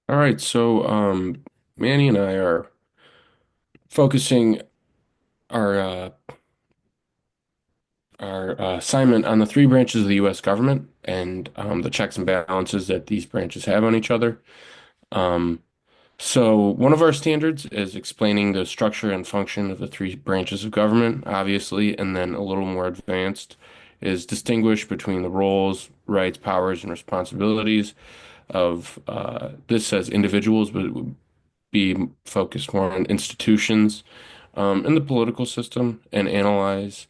All right, so Manny and I are focusing our assignment on the three branches of the U.S. government and the checks and balances that these branches have on each other. Um, so one of our standards is explaining the structure and function of the three branches of government, obviously, and then a little more advanced is distinguish between the roles, rights, powers, and responsibilities of this as individuals, but it would be focused more on institutions in the political system and analyze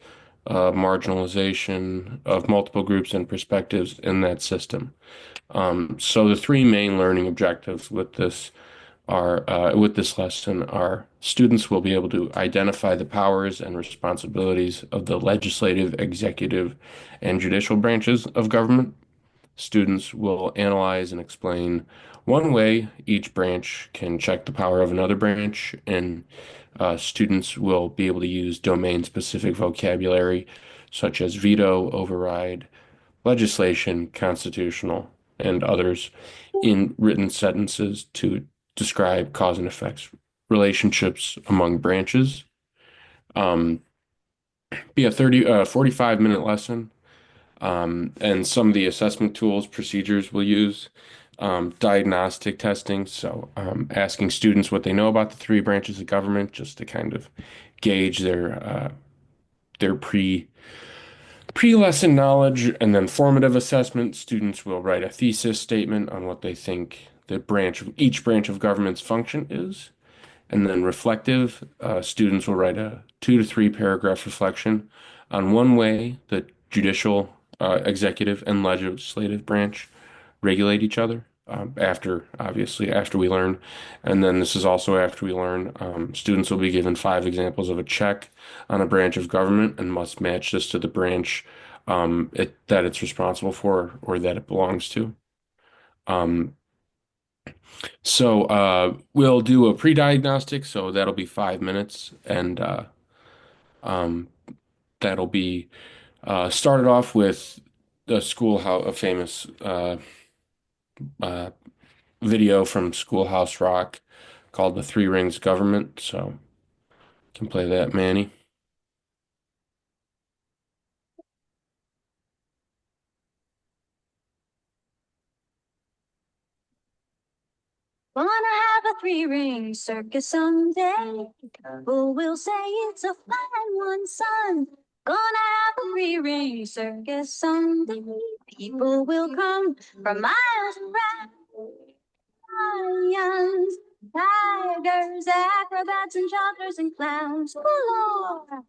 marginalization of multiple groups and perspectives in that system. So the three main learning objectives with this lesson are students will be able to identify the powers and responsibilities of the legislative, executive, and judicial branches of government. Students will analyze and explain one way each branch can check the power of another branch, and students will be able to use domain-specific vocabulary such as veto, override, legislation, constitutional, and others in written sentences to describe cause and effects relationships among branches. Um, be a 45-minute lesson. And some of the assessment tools, procedures we'll use, diagnostic testing. So, asking students what they know about the three branches of government, just to kind of gauge their pre-lesson knowledge, and then formative assessment. Students will write a thesis statement on what they think each branch of government's function is. And then reflective, students will write a 2 to 3 paragraph reflection on one way the judicial, executive, and legislative branch regulate each other. Obviously, after we learn. And then this is also after we learn. Students will be given 5 examples of a check on a branch of government and must match this to the branch that it's responsible for or that it belongs to. Um, so we'll do a pre-diagnostic, so that'll be 5 minutes, and um, that'll be started off with a famous uh, video from Schoolhouse Rock called "The Three Rings Government." So you can play that, Manny. Wanna have a three-ring circus someday? People will say it's a fine one, son. Gonna have a three-ring circus someday. People will come from miles around. Lions, tigers, acrobats, and jongleurs and clowns galore.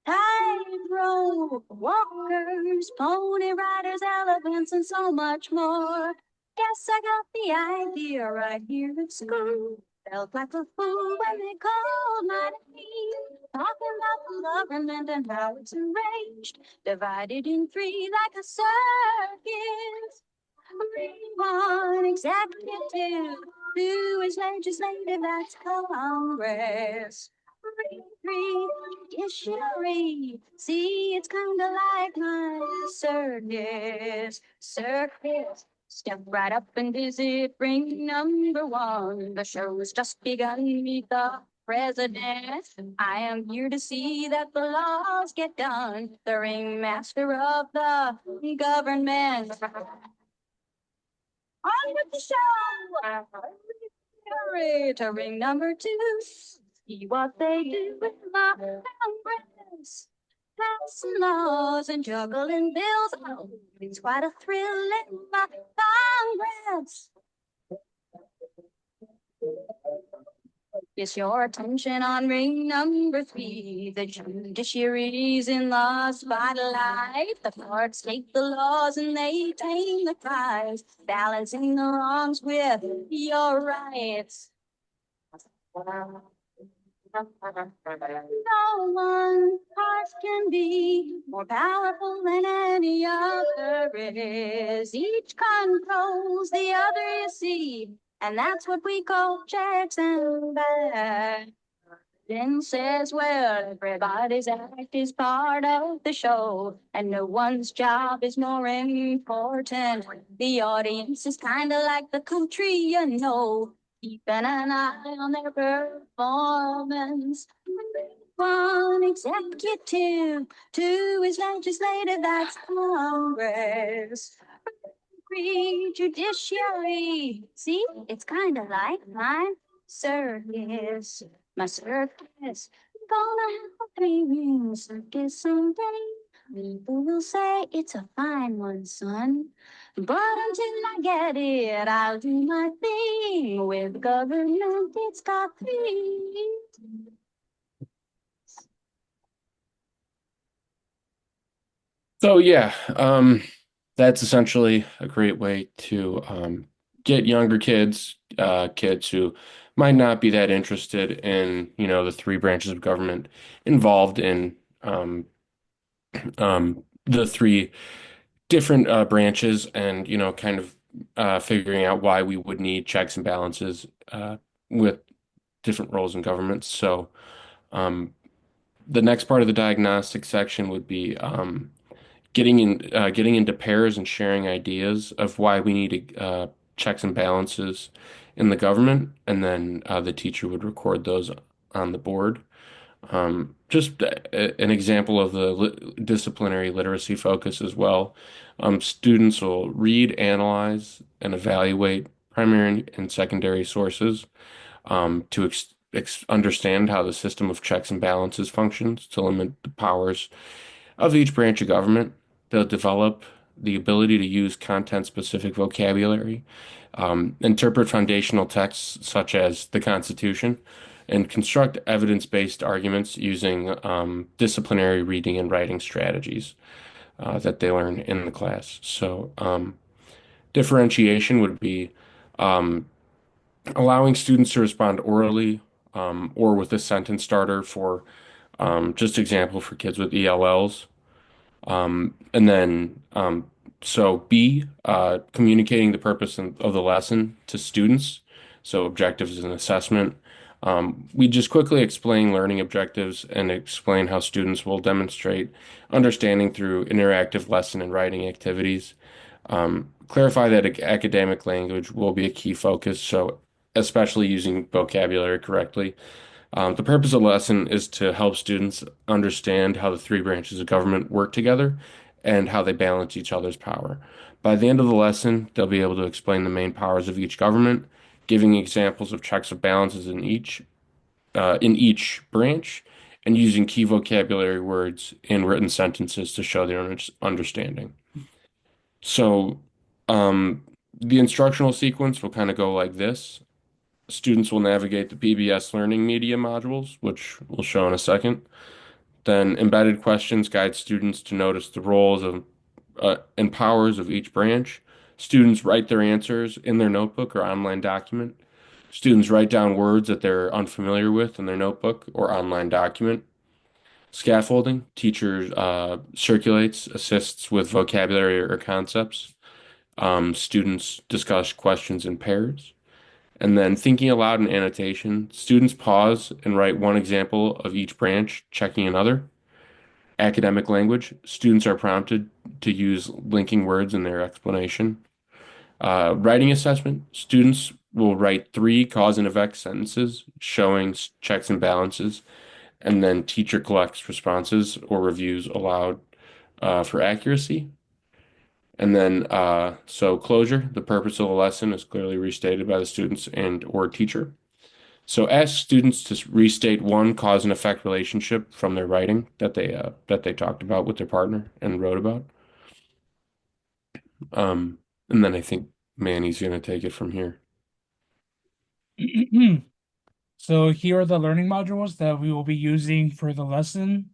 Tightrope walkers, pony riders, elephants, and so much more. Guess I got the idea right here at school. Felt like a fool when they called my name. Talking about the government and how it's arranged. Divided in three like a circus. One executive, two is legislative, that's Congress. Three, judiciary. See, it's kind of like my circus. Circus. Step right up and visit ring number one. The show's just begun. Meet the president. I am here to see that the laws get done. The ringmaster of the government. On with the show! Hurry to ring number two. See what they do with my Congress. Passing laws and juggling bills. Oh, it's quite a thrill in my Congress. Focus your attention on ring number three. The judiciary's in the spotlight. The courts take the laws and they tame the crimes, balancing the wrongs with your rights. No one part can be more powerful than any other is. Each controls the other, you see, and that's what we call checks and balances. Then says, well, everybody's act is part of the show, and no one's job is more important. The audience is kind of like the country, keeping an eye on their performance. One executive, two is legislative, that's Congress. Three judiciary. See, it's kind of like my circus. My circus. Gonna have a three-ring circus someday. People will say it's a fine one, son. But until I get it, I'll do my thing. With government, it's got three. So yeah, that's essentially a great way to get younger kids, kids who might not be that interested in, the three branches of government involved in the three different branches and, kind of figuring out why we would need checks and balances with different roles in government. So um, the next part of the diagnostic section would be getting into pairs and sharing ideas of why we need checks and balances in the government, and then the teacher would record those on the board. Just an example of the disciplinary literacy focus as well. Students will read, analyze, and evaluate primary and secondary sources to understand how the system of checks and balances functions to limit the powers of each branch of government. They'll develop the ability to use content-specific vocabulary, interpret foundational texts such as the Constitution, and construct evidence-based arguments using disciplinary reading and writing strategies that they learn in the class. So, differentiation would be um, allowing students to respond orally or with a sentence starter for just example for kids with ELLs. And then, so B, communicating the purpose of the lesson to students. So objectives and assessment. We just quickly explain learning objectives and explain how students will demonstrate understanding through interactive lesson and writing activities. Clarify that academic language will be a key focus, so especially using vocabulary correctly. The purpose of the lesson is to help students understand how the three branches of government work together and how they balance each other's power. By the end of the lesson, they'll be able to explain the main powers of each government, giving examples of checks and balances in each branch, and using key vocabulary words in written sentences to show their understanding. So, um, the instructional sequence will kind of go like this. Students will navigate the PBS learning media modules, which we'll show in a second. Then embedded questions guide students to notice the roles of and powers of each branch. Students write their answers in their notebook or online document. Students write down words that they're unfamiliar with in their notebook or online document. Scaffolding, teacher circulates, assists with vocabulary or concepts. Students discuss questions in pairs. And then thinking aloud and annotation, students pause and write one example of each branch, checking another. Academic language, students are prompted to use linking words in their explanation. Writing assessment, students will write three cause and effect sentences showing checks and balances, and then teacher collects responses or reviews aloud for accuracy. And then, so closure, the purpose of the lesson is clearly restated by the students and or teacher. So ask students to restate one cause and effect relationship from their writing that they talked about with their partner and wrote about. And then I think Manny's gonna take it from here. So here are the learning modules that we will be using for the lesson.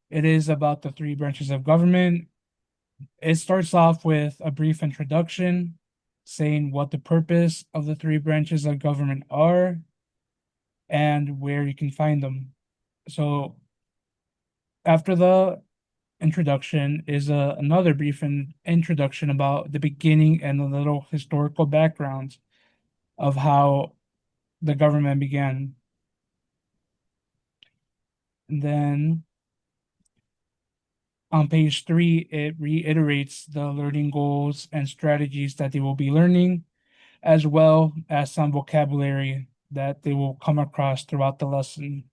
It is about the three branches of government. It starts off with a brief introduction, saying what the purpose of the three branches of government are and where you can find them. So after the introduction is another brief introduction about the beginning and a little historical background of how the government began. And then on page 3, it reiterates the learning goals and strategies that they will be learning, as well as some vocabulary that they will come across throughout the lesson.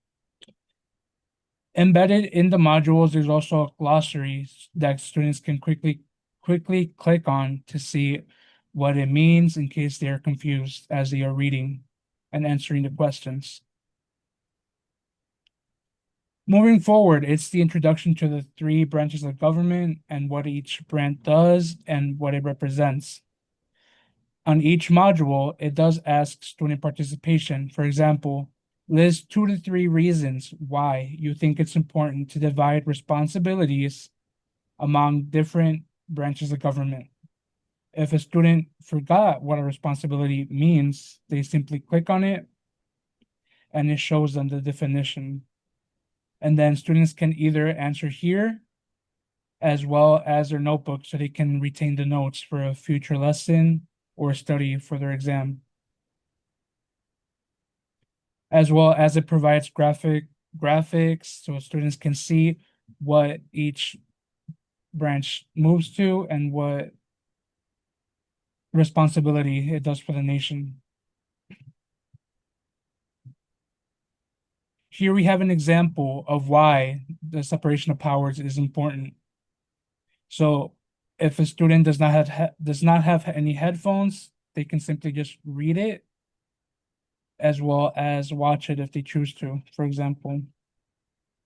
Embedded in the modules, there's also a glossary that students can quickly click on to see what it means in case they are confused as they are reading and answering the questions. Moving forward, it's the introduction to the three branches of government and what each branch does and what it represents. On each module, it does ask student participation. For example, list 2 to 3 reasons why you think it's important to divide responsibilities among different branches of government. If a student forgot what a responsibility means, they simply click on it and it shows them the definition. And then students can either answer here as well as their notebook so they can retain the notes for a future lesson or study for their exam. As well as it provides graphics so students can see what each branch moves to and what responsibility it does for the nation. Here we have an example of why the separation of powers is important. So if a student does not have any headphones, they can simply just read it as well as watch it if they choose to. For example,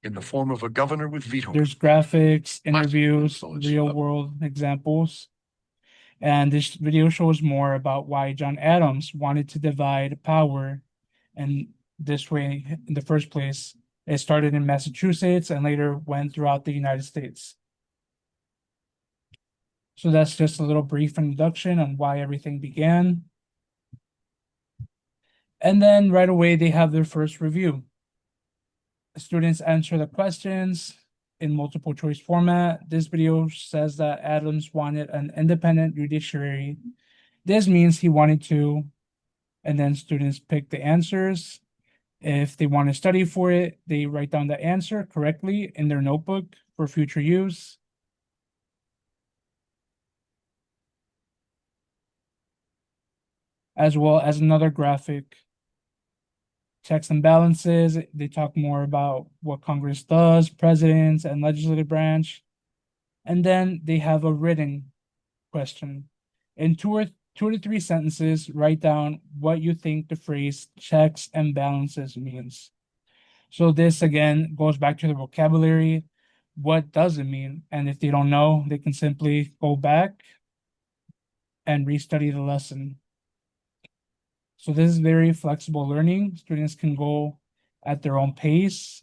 In the form of a governor with veto. there's graphics, But interviews, influence real of- world examples. And this video shows more about why John Adams wanted to divide power. And this way, in the first place, it started in Massachusetts and later went throughout the United States. So that's just a little brief introduction on why everything began. And then right away, they have their first review. Students answer the questions in multiple choice format. This video says that Adams wanted an independent judiciary. This means he wanted to, and then students pick the answers. If they want to study for it, they write down the answer correctly in their notebook for future use. As well as another graphic. Checks and balances, they talk more about what Congress does, presidents and legislative branch. And then they have a written question. In two to three sentences, write down what you think the phrase checks and balances means. So this again goes back to the vocabulary. What does it mean? And if they don't know, they can simply go back and restudy the lesson. So this is very flexible learning. Students can go at their own pace.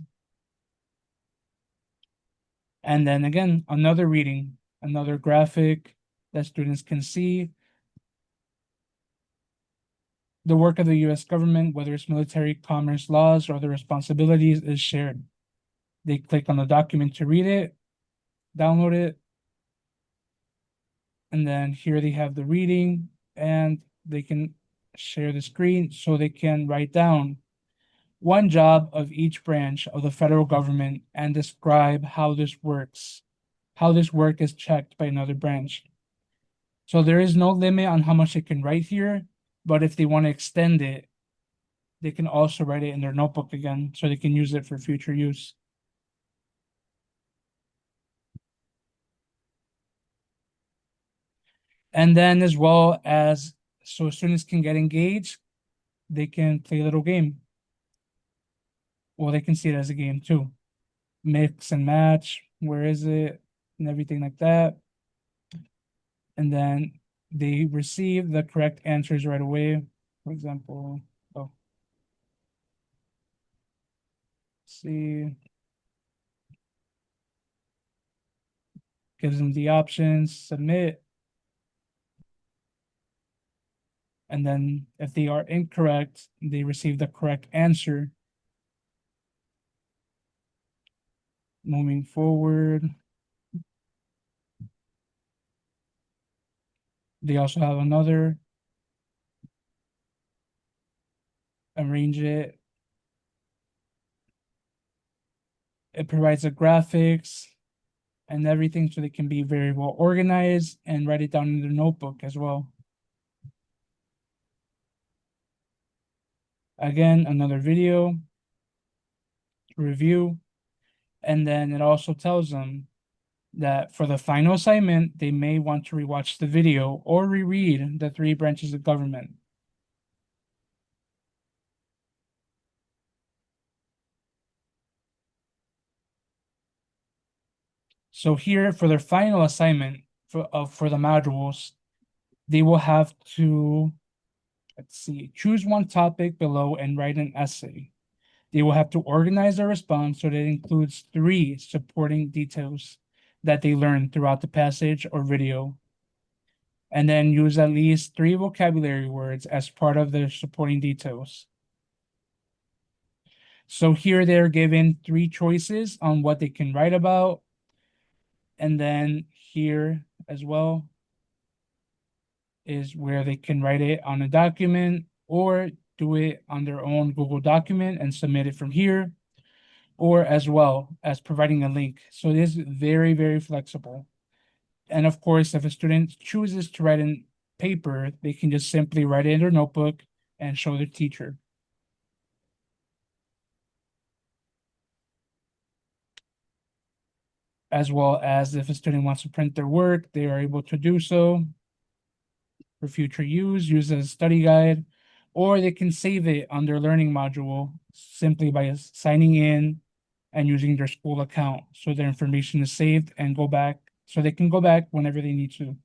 And then again, another reading, another graphic that students can see. The work of the US government, whether it's military, commerce, laws, or other responsibilities, is shared. They click on the document to read it, download it, and then here they have the reading, and they can share the screen so they can write down one job of each branch of the federal government and describe how this works, how this work is checked by another branch. So there is no limit on how much they can write here, but if they want to extend it, they can also write it in their notebook again so they can use it for future use. And then as well as so students can get engaged, they can play a little game. Well, they can see it as a game too. Mix and match, where is it, and everything like that. And then they receive the correct answers right away. For example, oh, see, gives them the options, submit. And then if they are incorrect, they receive the correct answer. Moving forward. They also have another, arrange it. It provides the graphics and everything so they can be very well organized and write it down in their notebook as well. Again, another video to review. And then it also tells them that for the final assignment, they may want to rewatch the video or reread the three branches of government. So here for their final assignment for the modules, they will have to, let's see, choose one topic below and write an essay. They will have to organize their response so that it includes 3 supporting details that they learned throughout the passage or video, and then use at least 3 vocabulary words as part of their supporting details. So here they're given 3 choices on what they can write about, and then here as well is where they can write it on a document or do it on their own Google document and submit it from here, or as well as providing a link. So it is very, very flexible. And of course, if a student chooses to write in paper, they can just simply write it in their notebook and show their teacher. As well as if a student wants to print their work, they are able to do so for future use as a study guide, or they can save it on their learning module simply by signing in and using their school account. So their information is saved and go back, so they can go back whenever they need to.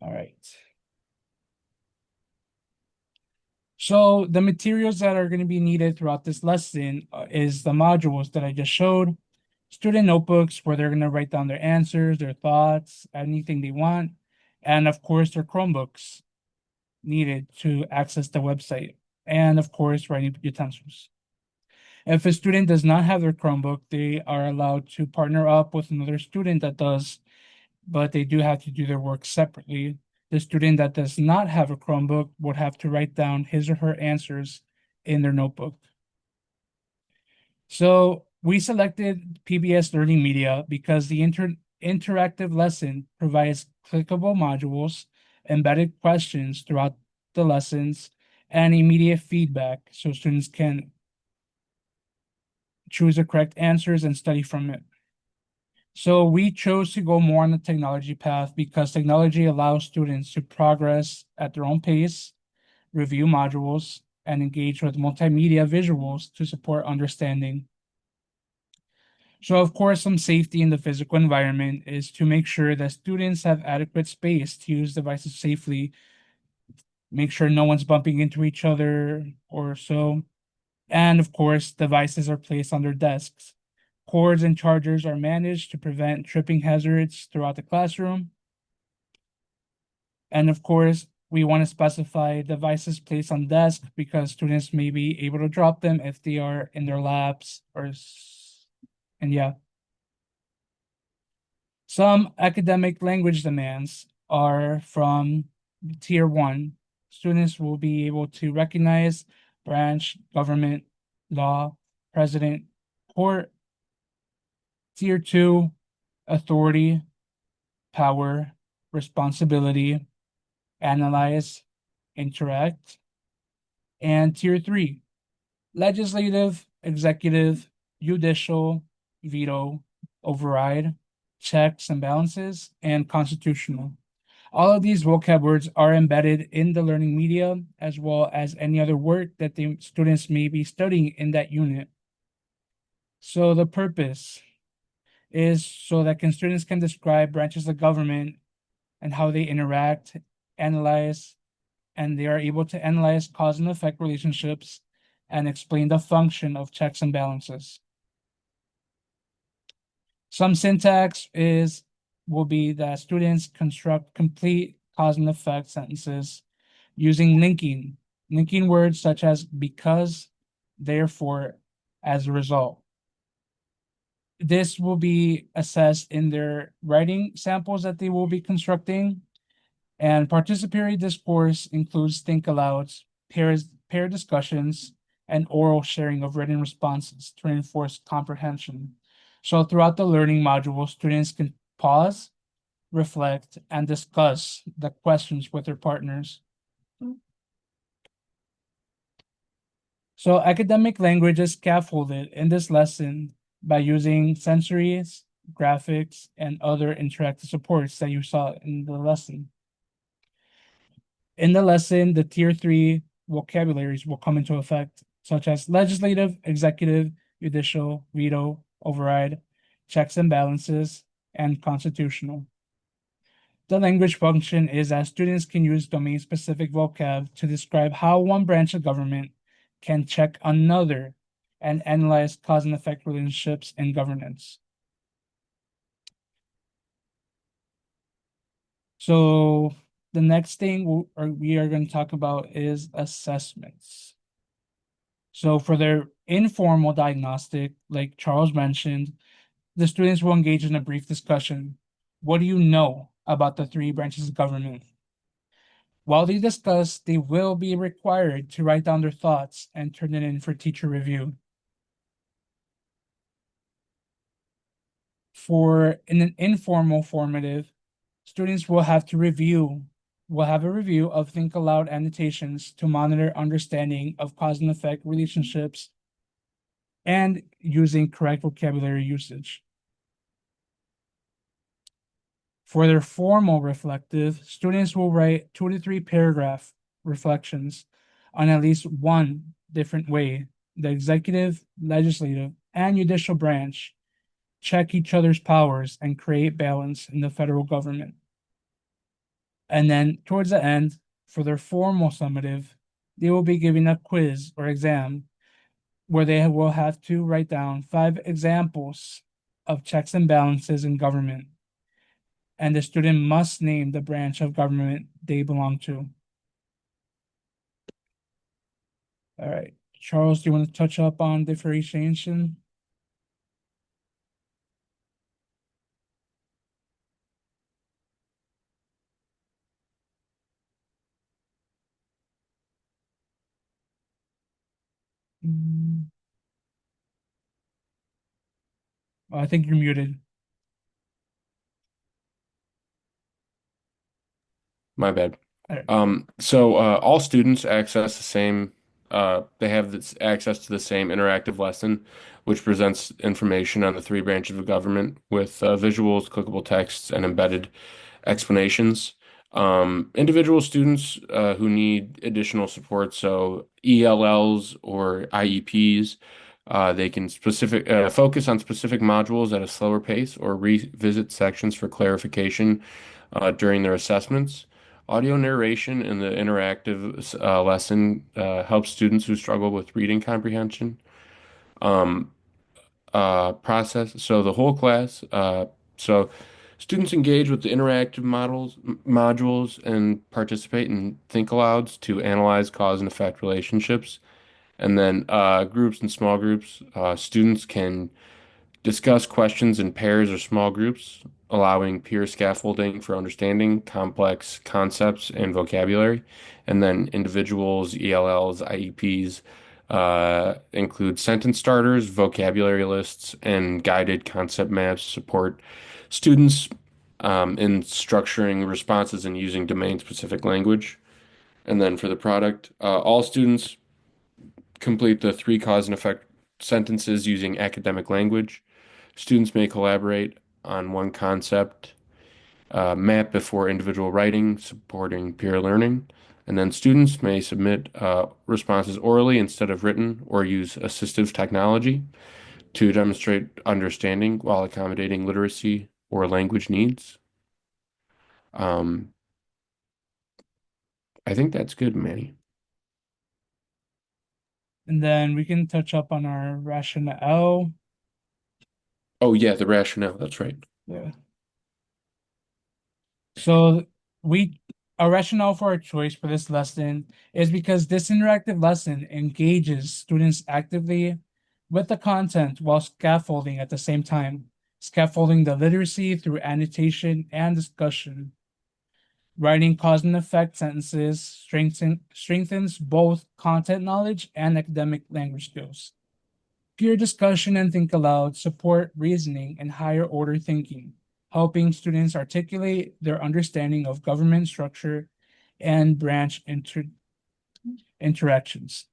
All right. So the materials that are going to be needed throughout this lesson is the modules that I just showed, student notebooks where they're going to write down their answers, their thoughts, anything they want, and of course their Chromebooks needed to access the website, and of course writing utensils. If a student does not have their Chromebook, they are allowed to partner up with another student that does, but they do have to do their work separately. The student that does not have a Chromebook would have to write down his or her answers in their notebook. So we selected PBS Learning Media because the interactive lesson provides clickable modules, embedded questions throughout the lessons, and immediate feedback so students can choose the correct answers and study from it. So we chose to go more on the technology path because technology allows students to progress at their own pace, review modules, and engage with multimedia visuals to support understanding. So of course, some safety in the physical environment is to make sure that students have adequate space to use devices safely, make sure no one's bumping into each other or so. And of course, devices are placed on their desks. Cords and chargers are managed to prevent tripping hazards throughout the classroom. And of course, we want to specify devices placed on desk because students may be able to drop them if they are in their labs and yeah. Some academic language demands are from Tier 1. Students will be able to recognize branch, government, law, president, court. Tier 2, authority, power, responsibility, analyze, interact. And Tier 3, legislative, executive, judicial, veto, override, checks and balances, and constitutional. All of these vocab words are embedded in the learning media as well as any other work that the students may be studying in that unit. So the purpose is so that students can describe branches of government and how they interact, analyze, and they are able to analyze cause and effect relationships and explain the function of checks and balances. Some syntax will be that students construct complete cause and effect sentences using linking words such as because, therefore, as a result. This will be assessed in their writing samples that they will be constructing. And participatory discourse includes think alouds, paired discussions, and oral sharing of written responses to reinforce comprehension. So throughout the learning module, students can pause, reflect, and discuss the questions with their partners. So academic language is scaffolded in this lesson by using sensories, graphics, and other interactive supports that you saw in the lesson. In the lesson, the tier 3 vocabularies will come into effect, such as legislative, executive, judicial, veto, override, checks and balances, and constitutional. The language function is that students can use domain-specific vocab to describe how one branch of government can check another and analyze cause and effect relationships in governance. So the next thing we are going to talk about is assessments. So for their informal diagnostic, like Charles mentioned, the students will engage in a brief discussion. What do you know about the three branches of government? While they discuss, they will be required to write down their thoughts and turn it in for teacher review. For in an informal formative, students will have a review of think aloud annotations to monitor understanding of cause and effect relationships and using correct vocabulary usage. For their formal reflective, students will write 2 to 3 paragraph reflections on at least one different way the executive, legislative, and judicial branch check each other's powers and create balance in the federal government. And then towards the end, for their formal summative, they will be giving a quiz or exam where they will have to write down 5 examples of checks and balances in government. And the student must name the branch of government they belong to. All right. Charles, do you want to touch up on differentiation? Mm, I think you're muted. My bad. All right. All students access the same, they have this access to the same interactive lesson, which presents information on the three branches of government with visuals, clickable texts, and embedded explanations. Individual students who need additional support, so ELLs or IEPs, they can focus on specific modules at a slower pace or revisit sections for clarification during their assessments. Audio narration in the interactive lesson helps students who struggle with reading comprehension process. So the whole class, so students engage with the interactive modules and participate in think alouds to analyze cause and effect relationships. And then groups and small groups, students can discuss questions in pairs or small groups, allowing peer scaffolding for understanding complex concepts and vocabulary. And then individuals, ELLs, IEPs include sentence starters, vocabulary lists, and guided concept maps support students in structuring responses and using domain-specific language. And then for the product, all students complete the three cause and effect sentences using academic language. Students may collaborate on one concept map before individual writing, supporting peer learning. And then students may submit responses orally instead of written or use assistive technology to demonstrate understanding while accommodating literacy or language needs. Um, I think that's good, Manny. And then we can touch up on our rationale. Oh, yeah, the rationale. That's right. Yeah. So we our rationale for our choice for this lesson is because this interactive lesson engages students actively with the content while scaffolding at the same time, scaffolding the literacy through annotation and discussion. Writing cause and effect sentences strengthens both content knowledge and academic language skills. Peer discussion and think aloud support reasoning and higher order thinking, helping students articulate their understanding of government structure and branch interactions.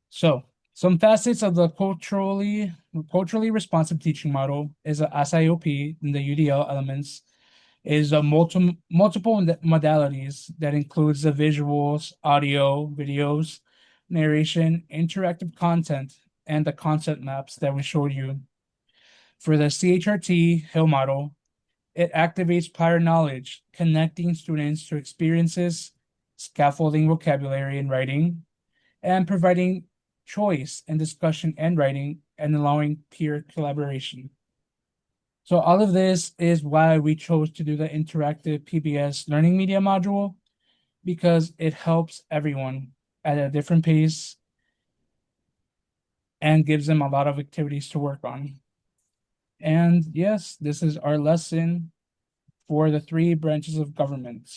So, some facets of the culturally responsive teaching model is a SIOP in the UDL elements is a multiple modalities that includes the visuals, audio, videos, narration, interactive content, and the concept maps that we showed you. For the CHRT Hill model, it activates prior knowledge, connecting students to experiences, scaffolding vocabulary and writing, and providing choice in discussion and writing, and allowing peer collaboration. So all of this is why we chose to do the interactive PBS learning media module, because it helps everyone at a different pace and gives them a lot of activities to work on. And yes, this is our lesson for the three branches of government.